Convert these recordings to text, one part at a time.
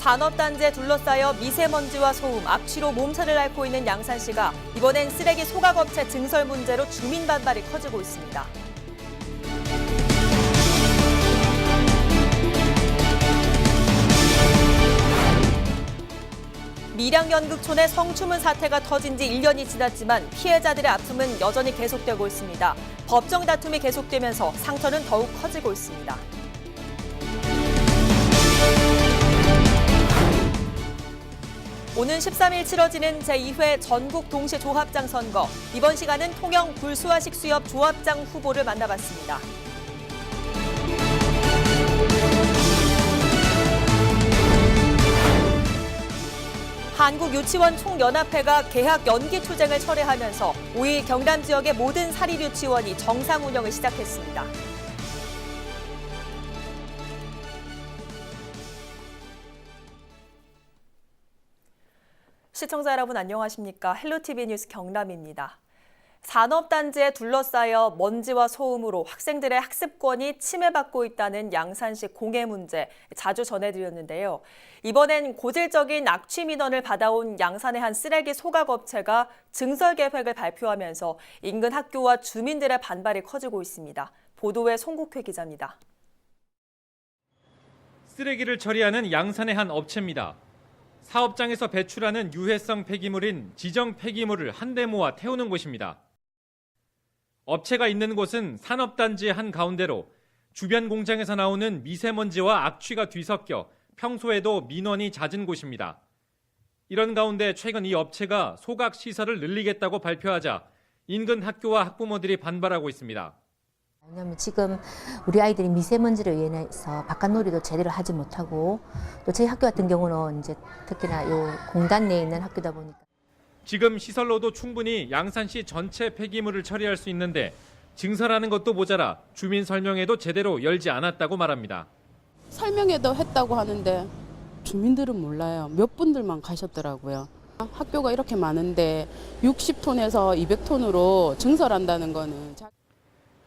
산업단지에 둘러싸여 미세먼지와 소음, 악취로 몸살을 앓고 있는 양산시가 이번엔 쓰레기 소각업체 증설 문제로 주민 반발이 커지고 있습니다. 밀양연극촌의 성추문 사태가 터진 지 1년이 지났지만 피해자들의 아픔은 여전히 계속되고 있습니다. 법정 다툼이 계속되면서 상처는 더욱 커지고 있습니다. 오는 13일 치러지는 제2회 전국 동시 조합장 선거. 이번 시간은 통영 불수화식 수협 조합장 후보를 만나봤습니다. 한국유치원 총연합회가 개학 연기 투쟁을 철회하면서 5일 경남 지역의 모든 사립유치원이 정상 운영을 시작했습니다. 시청자 여러분 안녕하십니까? 헬로티비 뉴스 경남입니다. 산업단지에 둘러싸여 먼지와 소음으로 학생들의 학습권이 침해받고 있다는 양산시 공해 문제 자주 전해드렸는데요. 이번엔 고질적인 악취 민원을 받아온 양산의 한 쓰레기 소각업체가 증설 계획을 발표하면서 인근 학교와 주민들의 반발이 커지고 있습니다. 보도에 송국회 기자입니다. 쓰레기를 처리하는 양산의 한 업체입니다. 사업장에서 배출하는 유해성 폐기물인 지정 폐기물을 한데 모아 태우는 곳입니다. 업체가 있는 곳은 산업단지의 한 가운데로 주변 공장에서 나오는 미세먼지와 악취가 뒤섞여 평소에도 민원이 잦은 곳입니다. 이런 가운데 최근 이 업체가 소각 시설을 늘리겠다고 발표하자 인근 학교와 학부모들이 반발하고 있습니다. 왜냐하면 지금 우리 아이들이 미세먼지로 인해서 바깥놀이도 제대로 하지 못하고 또 저희 학교 같은 경우는 이제 특히나 요 공단 내에 있는 학교다 보니까 지금 시설로도 충분히 양산시 전체 폐기물을 처리할 수 있는데 증설하는 것도 모자라 주민 설명회도 제대로 열지 않았다고 말합니다. 설명회도 했다고 하는데 주민들은 몰라요. 몇 분들만 가셨더라고요. 학교가 이렇게 많은데 60톤에서 200톤으로 증설한다는 거는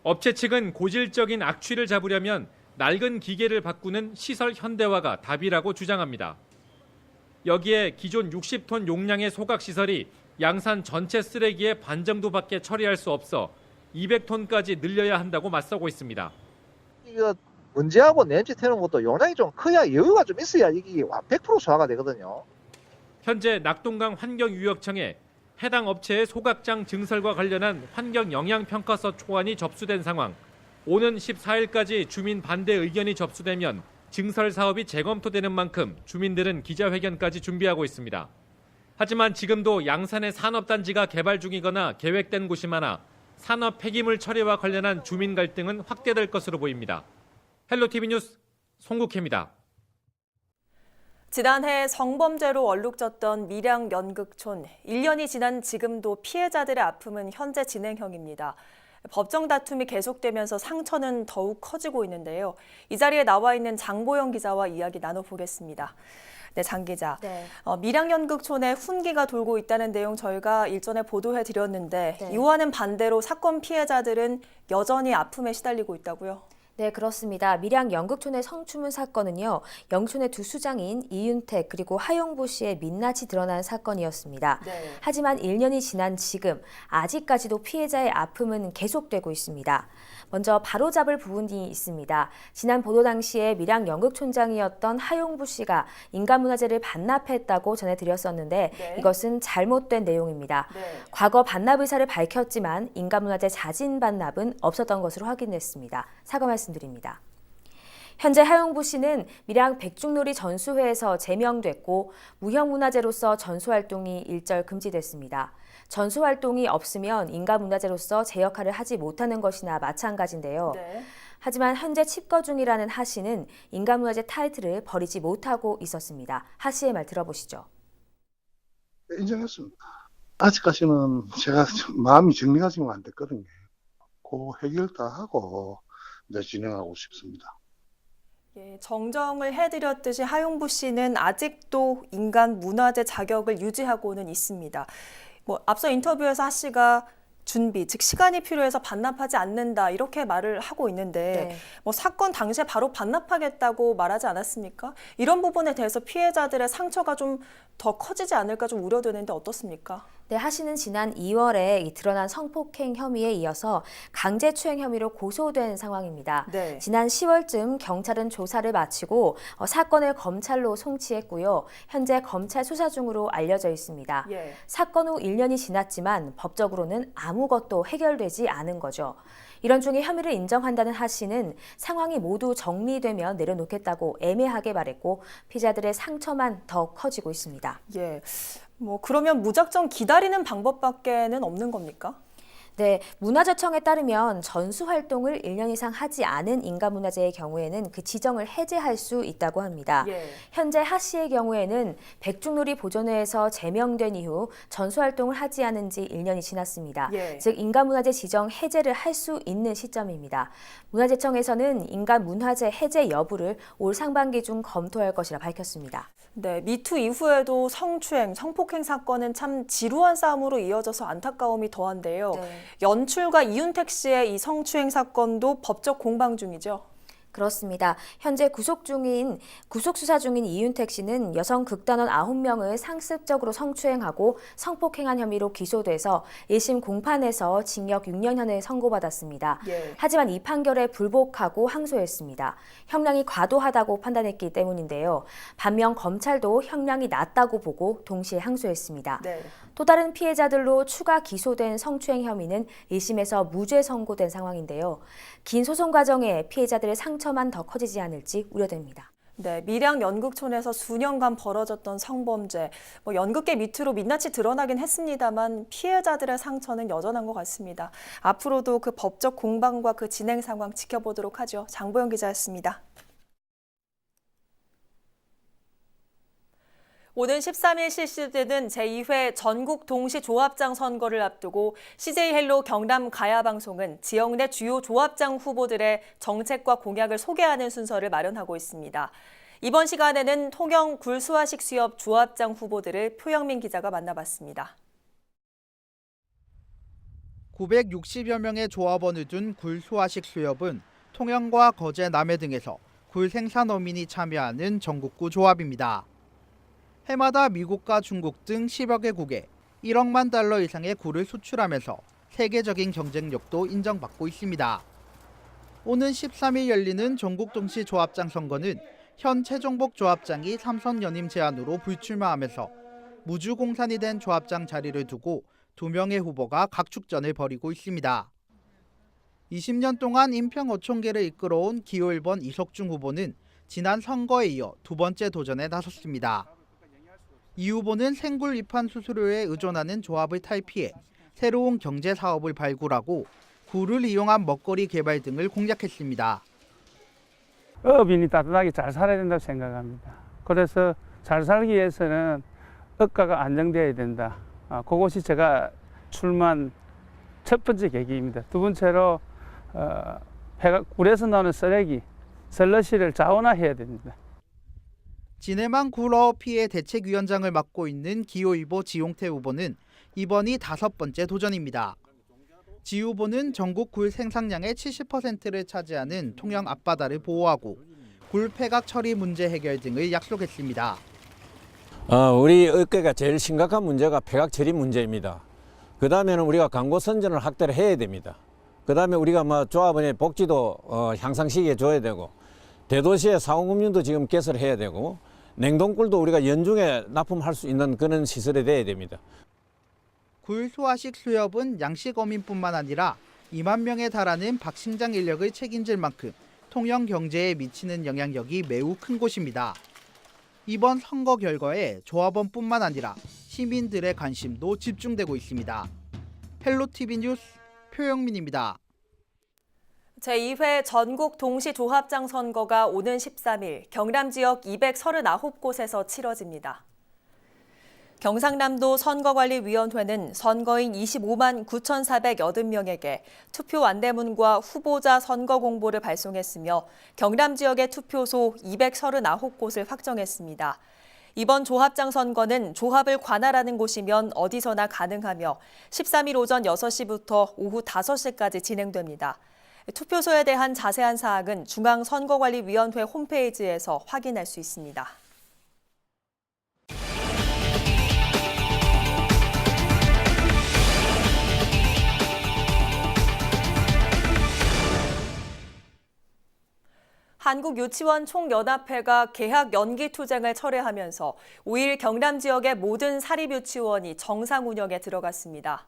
업체 측은 고질적인 악취를 잡으려면 낡은 기계를 바꾸는 시설 현대화가 답이라고 주장합니다. 여기에 기존 60톤 용량의 소각시설이 양산 전체 쓰레기의 반 정도밖에 처리할 수 없어 200톤까지 늘려야 한다고 맞서고 있습니다. 이거 먼지하고 냄새 태우는 것도 용량이 좀 커야 여유가 좀 있어야 이게 100% 소화가 되거든요. 현재 낙동강 환경유역청에 해당 업체의 소각장 증설과 관련한 환경영향평가서 초안이 접수된 상황. 오는 14일까지 주민 반대 의견이 접수되면 증설 사업이 재검토되는 만큼 주민들은 기자회견까지 준비하고 있습니다. 하지만 지금도 양산의 산업단지가 개발 중이거나 계획된 곳이 많아 산업 폐기물 처리와 관련한 주민 갈등은 확대될 것으로 보입니다. 헬로티비 뉴스 송국혜입니다. 지난해 성범죄로 얼룩졌던 밀양연극촌, 1년이 지난 지금도 피해자들의 아픔은 현재 진행형입니다. 법정 다툼이 계속되면서 상처는 더욱 커지고 있는데요. 이 자리에 나와 있는 장보영 기자와 이야기 나눠보겠습니다. 네, 장 기자. 네. 밀양연극촌에 훈기가 돌고 있다는 내용 저희가 일전에 보도해드렸는데 네. 이와는 반대로 사건 피해자들은 여전히 아픔에 시달리고 있다고요? 네, 그렇습니다. 밀양 연극촌의 성추문 사건은요, 영촌의 두 수장인 이윤택 그리고 하용보 씨의 민낯이 드러난 사건이었습니다. 네. 하지만 1년이 지난 지금 아직까지도 피해자의 아픔은 계속되고 있습니다. 먼저 바로잡을 부분이 있습니다. 지난 보도 당시에 밀양 연극촌장이었던 하용보 씨가 인간문화재를 반납했다고 전해드렸었는데 네. 이것은 잘못된 내용입니다. 네. 과거 반납 의사를 밝혔지만 인간문화재 자진 반납은 없었던 것으로 확인됐습니다. 사과 말씀드립니다. 현재 하용보 씨는 밀양 백중놀이 전수회에서 제명됐고 무형문화재로서 전수활동이 일절 금지됐습니다. 전수활동이 없으면 인간문화재로서 제 역할을 하지 못하는 것이나 마찬가지인데요. 네. 하지만 현재 칩거 중이라는 하 씨는 인간문화재 타이틀을 버리지 못하고 있었습니다. 하 씨의 말 들어보시죠. 인정했습니다. 아직까지는 제가 마음이 정리가 지금 안 됐거든요. 그 해결 다 하고 이제 진행하고 싶습니다. 예, 정정을 해드렸듯이 하용보 씨는 아직도 인간 문화재 자격을 유지하고는 있습니다. 앞서 인터뷰에서 하 씨가 준비, 즉 시간이 필요해서 반납하지 않는다 이렇게 말을 하고 있는데 네. 뭐 사건 당시에 바로 반납하겠다고 말하지 않았습니까? 이런 부분에 대해서 피해자들의 상처가 좀 더 커지지 않을까 좀 우려되는데 어떻습니까? 네, 하 씨는 지난 2월에 이 드러난 성폭행 혐의에 이어서 강제추행 혐의로 고소된 상황입니다. 네. 지난 10월쯤 경찰은 조사를 마치고 사건을 검찰로 송치했고요. 현재 검찰 수사 중으로 알려져 있습니다. 예. 사건 후 1년이 지났지만 법적으로는 아무것도 해결되지 않은 거죠. 이런 중에 혐의를 인정한다는 하 씨는 상황이 모두 정리되면 내려놓겠다고 애매하게 말했고 피해자들의 상처만 더 커지고 있습니다. 예. 뭐 그러면 무작정 기다리는 방법밖에는 없는 겁니까? 네, 문화재청에 따르면 전수 활동을 1년 이상 하지 않은 인간문화재의 경우에는 그 지정을 해제할 수 있다고 합니다. 예. 현재 하 씨의 경우에는 백중놀이 보존회에서 제명된 이후 전수 활동을 하지 않은 지 1년이 지났습니다. 예. 즉 인간문화재 지정 해제를 할 수 있는 시점입니다. 문화재청에서는 인간문화재 해제 여부를 올 상반기 중 검토할 것이라 밝혔습니다. 네, 미투 이후에도 성추행, 성폭행 사건은 참 지루한 싸움으로 이어져서 안타까움이 더한데요. 네. 연출가 이윤택 씨의 이 성추행 사건도 법적 공방 중이죠. 그렇습니다. 현재 구속 수사 중인 이윤택 씨는 여성 극단원 9명을 상습적으로 성추행하고 성폭행한 혐의로 기소돼서 1심 공판에서 징역 6년형을 선고받았습니다. 예. 하지만 이 판결에 불복하고 항소했습니다. 형량이 과도하다고 판단했기 때문인데요. 반면 검찰도 형량이 낮다고 보고 동시에 항소했습니다. 네. 또 다른 피해자들로 추가 기소된 성추행 혐의는 1심에서 무죄 선고된 상황인데요. 긴 소송 과정에 피해자들의 상처만 더 커지지 않을지 우려됩니다. 네, 밀양 연극촌에서 수년간 벌어졌던 성범죄, 뭐 연극계 밑으로 민낯이 드러나긴 했습니다만 피해자들의 상처는 여전한 것 같습니다. 앞으로도 그 법적 공방과 그 진행 상황 지켜보도록 하죠. 장보영 기자였습니다. 오는 13일 실시되는 제2회 전국 동시 조합장 선거를 앞두고 CJ헬로 경남 가야방송은 지역 내 주요 조합장 후보들의 정책과 공약을 소개하는 순서를 마련하고 있습니다. 이번 시간에는 통영 굴수화식 수협 조합장 후보들을 표영민 기자가 만나봤습니다. 960여 명의 조합원을 둔 굴수화식 수협은 통영과 거제, 남해 등에서 굴 생산 어민이 참여하는 전국구 조합입니다. 해마다 미국과 중국 등 10여 개국에 1억만 달러 이상의 굴을 수출하면서 세계적인 경쟁력도 인정받고 있습니다. 오는 13일 열리는 전국 동시 조합장 선거는 현 최종복 조합장이 3선 연임 제안으로 불출마하면서 무주공산이 된 조합장 자리를 두고 2명의 후보가 각축전을 벌이고 있습니다. 20년 동안 인평 어촌계를 이끌어온 기호 1번 이석중 후보는 지난 선거에 이어 두 번째 도전에 나섰습니다. 이 후보는 생굴 위판 수수료에 의존하는 조합을 탈피해 새로운 경제 사업을 발굴하고 굴을 이용한 먹거리 개발 등을 공략했습니다. 어업인이 따뜻하게 잘 살아야 된다고 생각합니다. 그래서 잘 살기 위해서는 억가가 안정되어야 된다. 그것이 제가 출마한 첫 번째 계기입니다. 두 번째로 굴에서 나오는 쓰레기, 슬러시를 자원화해야 됩니다. 진해만 굴어업 피해 대책위원장을 맡고 있는 기호 2보 지용태 후보는 이번이 5번째 도전입니다. 지 후보는 전국 굴 생산량의 70%를 차지하는 통영 앞바다를 보호하고 굴 폐각 처리 문제 해결 등을 약속했습니다. 우리 업계가 제일 심각한 문제가 폐각 처리 문제입니다. 그 다음에는 우리가 광고 선전을 확대를 해야 됩니다. 그 다음에 우리가 조합원의 복지도 향상시켜 줘야 되고 대도시의 상호금융도 지금 개설해야 되고 냉동굴도 우리가 연중에 납품할 수 있는 그런 시설이 돼야 됩니다. 굴 소화식 수협은 양식 어민뿐만 아니라 2만 명에 달하는 박싱장 인력을 책임질 만큼 통영 경제에 미치는 영향력이 매우 큰 곳입니다. 이번 선거 결과에 조합원뿐만 아니라 시민들의 관심도 집중되고 있습니다. 헬로티비 뉴스 표영민입니다. 제2회 전국 동시 조합장 선거가 오는 13일 경남 지역 239곳에서 치러집니다. 경상남도 선거관리위원회는 선거인 25만 9,480명에게 투표 안내문과 후보자 선거 공보를 발송했으며 경남 지역의 투표소 239곳을 확정했습니다. 이번 조합장 선거는 조합을 관할하는 곳이면 어디서나 가능하며 13일 오전 6시부터 오후 5시까지 진행됩니다. 투표소에 대한 자세한 사항은 중앙선거관리위원회 홈페이지에서 확인할 수 있습니다. 한국유치원 총연합회가 개학 연기 투쟁을 철회하면서 5일 경남 지역의 모든 사립유치원이 정상 운영에 들어갔습니다.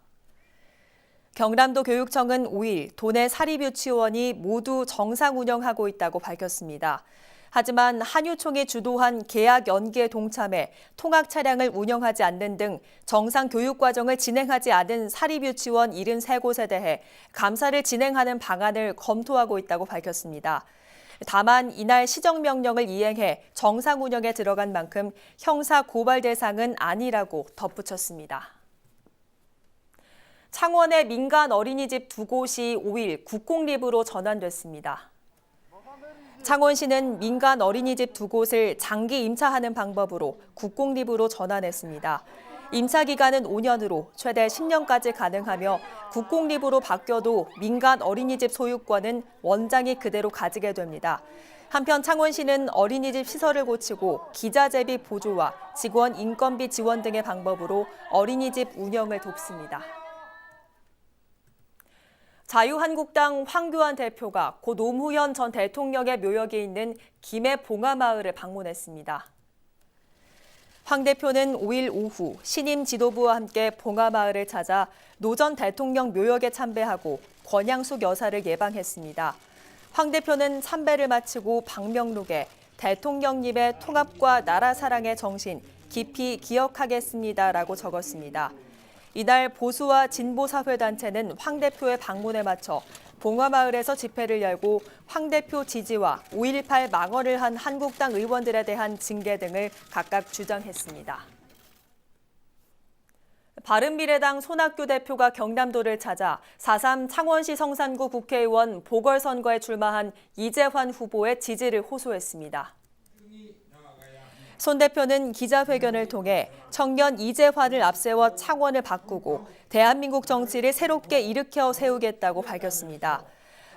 경남도 교육청은 5일 도내 사립유치원이 모두 정상 운영하고 있다고 밝혔습니다. 하지만 한유총이 주도한 개학 연기에 동참해 통학 차량을 운영하지 않는 등 정상 교육 과정을 진행하지 않은 사립유치원 73곳에 대해 감사를 진행하는 방안을 검토하고 있다고 밝혔습니다. 다만 이날 시정명령을 이행해 정상 운영에 들어간 만큼 형사 고발 대상은 아니라고 덧붙였습니다. 창원의 민간 어린이집 2곳이 5일 국공립으로 전환됐습니다. 창원시는 민간 어린이집 2곳을 장기 임차하는 방법으로 국공립으로 전환했습니다. 임차 기간은 5년으로 최대 10년까지 가능하며 국공립으로 바뀌어도 민간 어린이집 소유권은 원장이 그대로 가지게 됩니다. 한편 창원시는 어린이집 시설을 고치고 기자재비 보조와 직원 인건비 지원 등의 방법으로 어린이집 운영을 돕습니다. 자유한국당 황교안 대표가 고 노무현 전 대통령의 묘역이 있는 김해 봉화마을을 방문했습니다. 황 대표는 5일 오후 신임 지도부와 함께 봉화마을을 찾아 노 전 대통령 묘역에 참배하고 권양숙 여사를 예방했습니다. 황 대표는 참배를 마치고 방명록에 대통령님의 통합과 나라 사랑의 정신 깊이 기억하겠습니다라고 적었습니다. 이날 보수와 진보사회단체는 황 대표의 방문에 맞춰 봉화마을에서 집회를 열고 황 대표 지지와 5.18 망언을 한 한국당 의원들에 대한 징계 등을 각각 주장했습니다. 바른미래당 손학규 대표가 경남도를 찾아 4.3 창원시 성산구 국회의원 보궐선거에 출마한 이재환 후보의 지지를 호소했습니다. 손 대표는 기자회견을 통해 청년 이재환을 앞세워 창원을 바꾸고 대한민국 정치를 새롭게 일으켜 세우겠다고 밝혔습니다.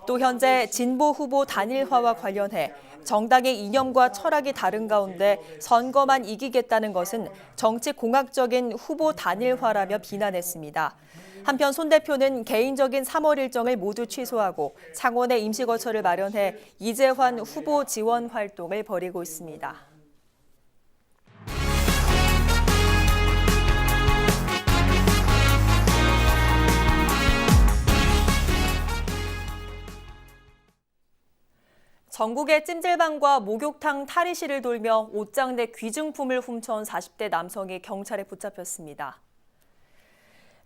또 현재 진보 후보 단일화와 관련해 정당의 이념과 철학이 다른 가운데 선거만 이기겠다는 것은 정치공학적인 후보 단일화라며 비난했습니다. 한편 손 대표는 개인적인 3월 일정을 모두 취소하고 창원에 임시거처를 마련해 이재환 후보 지원 활동을 벌이고 있습니다. 전국의 찜질방과 목욕탕 탈의실을 돌며 옷장 내 귀중품을 훔쳐온 40대 남성이 경찰에 붙잡혔습니다.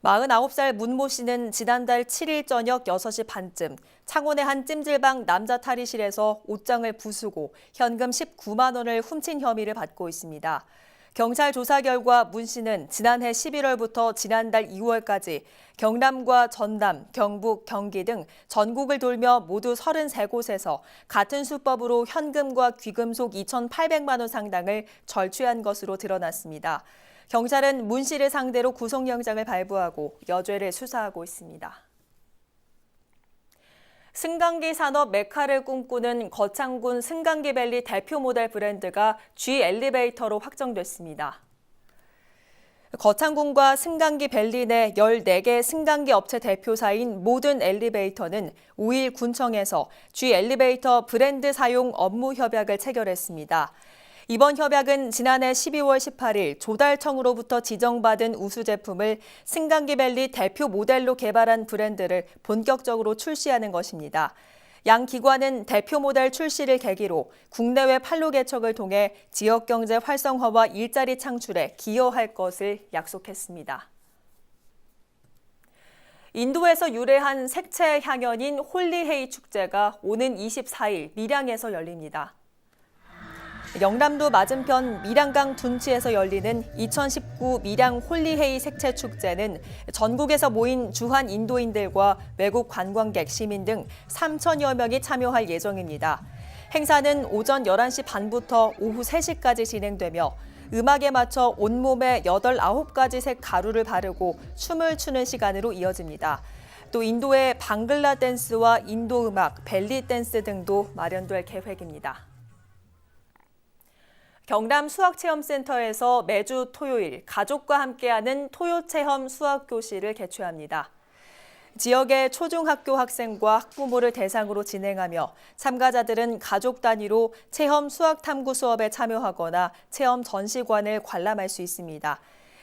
49살 문모 씨는 지난달 7일 저녁 6시 반쯤 창원의 한 찜질방 남자 탈의실에서 옷장을 부수고 현금 19만 원을 훔친 혐의를 받고 있습니다. 경찰 조사 결과 문 씨는 지난해 11월부터 지난달 2월까지 경남과 전남, 경북, 경기 등 전국을 돌며 모두 33곳에서 같은 수법으로 현금과 귀금속 2,800만 원 상당을 절취한 것으로 드러났습니다. 경찰은 문 씨를 상대로 구속영장을 발부하고 여죄를 수사하고 있습니다. 승강기 산업 메카를 꿈꾸는 거창군 승강기밸리 대표 모델 브랜드가 G 엘리베이터로 확정됐습니다. 거창군과 승강기밸리 내 14개 승강기 업체 대표사인 모든 엘리베이터는 5일 군청에서 G 엘리베이터 브랜드 사용 업무 협약을 체결했습니다. 이번 협약은 지난해 12월 18일 조달청으로부터 지정받은 우수 제품을 승강기밸리 대표 모델로 개발한 브랜드를 본격적으로 출시하는 것입니다. 양 기관은 대표 모델 출시를 계기로 국내외 판로 개척을 통해 지역 경제 활성화와 일자리 창출에 기여할 것을 약속했습니다. 인도에서 유래한 색채 향연인 홀리헤이 축제가 오는 24일 밀양에서 열립니다. 영남도 맞은편 밀양강 둔치에서 열리는 2019 밀양 홀리헤이 색채 축제는 전국에서 모인 주한 인도인들과 외국 관광객, 시민 등 3천여 명이 참여할 예정입니다. 행사는 오전 11시 반부터 오후 3시까지 진행되며 음악에 맞춰 온몸에 8, 9가지 색 가루를 바르고 춤을 추는 시간으로 이어집니다. 또 인도의 방글라 댄스와 인도 음악, 벨리 댄스 등도 마련될 계획입니다. 경남 수학체험센터에서 매주 토요일 가족과 함께하는 토요체험 수학교실을 개최합니다. 지역의 초중학교 학생과 학부모를 대상으로 진행하며 참가자들은 가족 단위로 체험 수학 탐구 수업에 참여하거나 체험 전시관을 관람할 수 있습니다.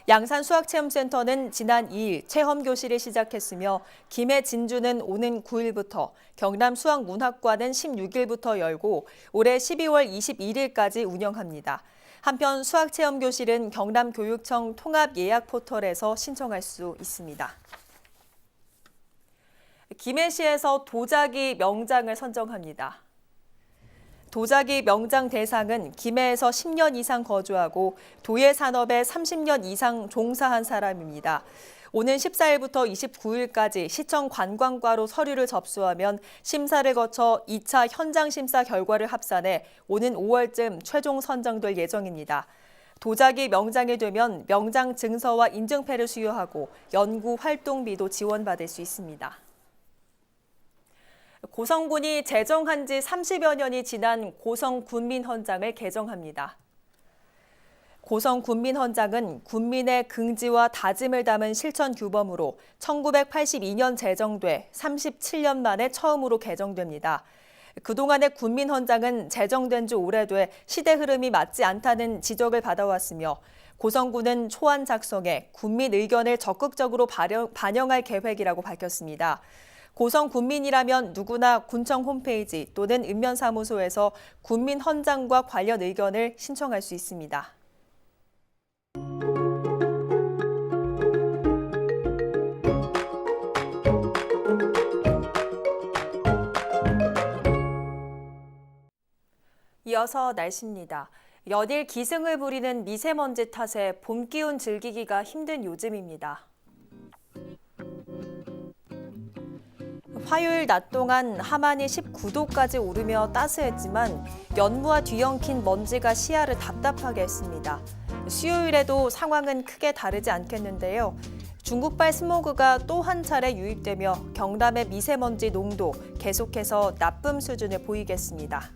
양산 수학체험센터는 지난 2일 체험 교실이 시작했으며 김해 진주는 오는 9일부터, 경남 수학문학관은 16일부터 열고 올해 12월 21일까지 운영합니다. 한편 수학체험교실은 경남교육청 통합예약포털에서 신청할 수 있습니다. 김해시에서 도자기 명장을 선정합니다. 도자기 명장 대상은 김해에서 10년 이상 거주하고 도예 산업에 30년 이상 종사한 사람입니다. 오는 14일부터 29일까지 시청 관광과로 서류를 접수하면 심사를 거쳐 2차 현장 심사 결과를 합산해 오는 5월쯤 최종 선정될 예정입니다. 도자기 명장이 되면 명장 증서와 인증패를 수여하고 연구 활동비도 지원받을 수 있습니다. 고성군이 제정한 지 30여 년이 지난 고성군민헌장을 개정합니다. 고성군민헌장은 군민의 긍지와 다짐을 담은 실천 규범으로 1982년 제정돼 37년 만에 처음으로 개정됩니다. 그동안의 군민헌장은 제정된 지 오래돼 시대 흐름이 맞지 않다는 지적을 받아왔으며 고성군은 초안 작성에 군민 의견을 적극적으로 반영할 계획이라고 밝혔습니다. 고성군민이라면 누구나 군청 홈페이지 또는 읍면사무소에서 군민헌장과 관련 의견을 신청할 수 있습니다. 이어서 날씨입니다. 연일 기승을 부리는 미세먼지 탓에 봄 기운 즐기기가 힘든 요즘입니다. 화요일 낮 동안 함안이 19도까지 오르며 따스했지만 연무와 뒤엉킨 먼지가 시야를 답답하게 했습니다. 수요일에도 상황은 크게 다르지 않겠는데요. 중국발 스모그가 또 한 차례 유입되며 경남의 미세먼지 농도 계속해서 나쁨 수준을 보이겠습니다.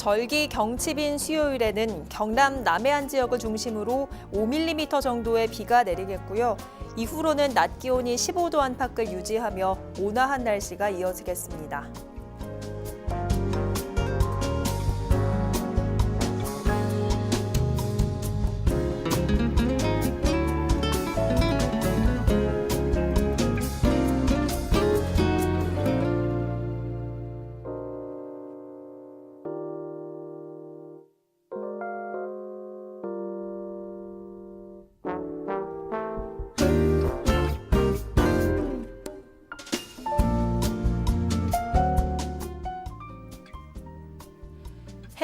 절기 경칩인 수요일에는 경남 남해안 지역을 중심으로 5mm 정도의 비가 내리겠고요. 이후로는 낮 기온이 15도 안팎을 유지하며 온화한 날씨가 이어지겠습니다.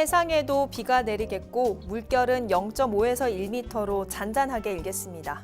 해상에도 비가 내리겠고 물결은 0.5에서 1m로 잔잔하게 일겠습니다.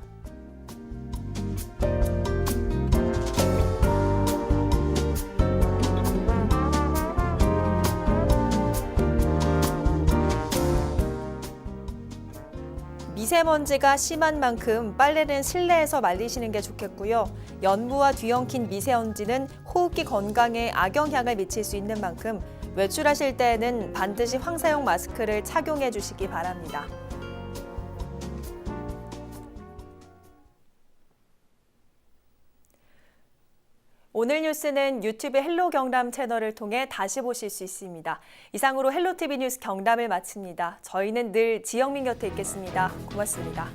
미세먼지가 심한 만큼 빨래는 실내에서 말리시는 게 좋겠고요. 연무와 뒤엉킨 미세먼지는 호흡기 건강에 악영향을 미칠 수 있는 만큼 외출하실 때에는 반드시 황사용 마스크를 착용해 주시기 바랍니다. 오늘 뉴스는 유튜브 헬로 경남 채널을 통해 다시 보실 수 있습니다. 이상으로 헬로티비 뉴스 경남을 마칩니다. 저희는 늘 지영민 곁에 있겠습니다. 고맙습니다.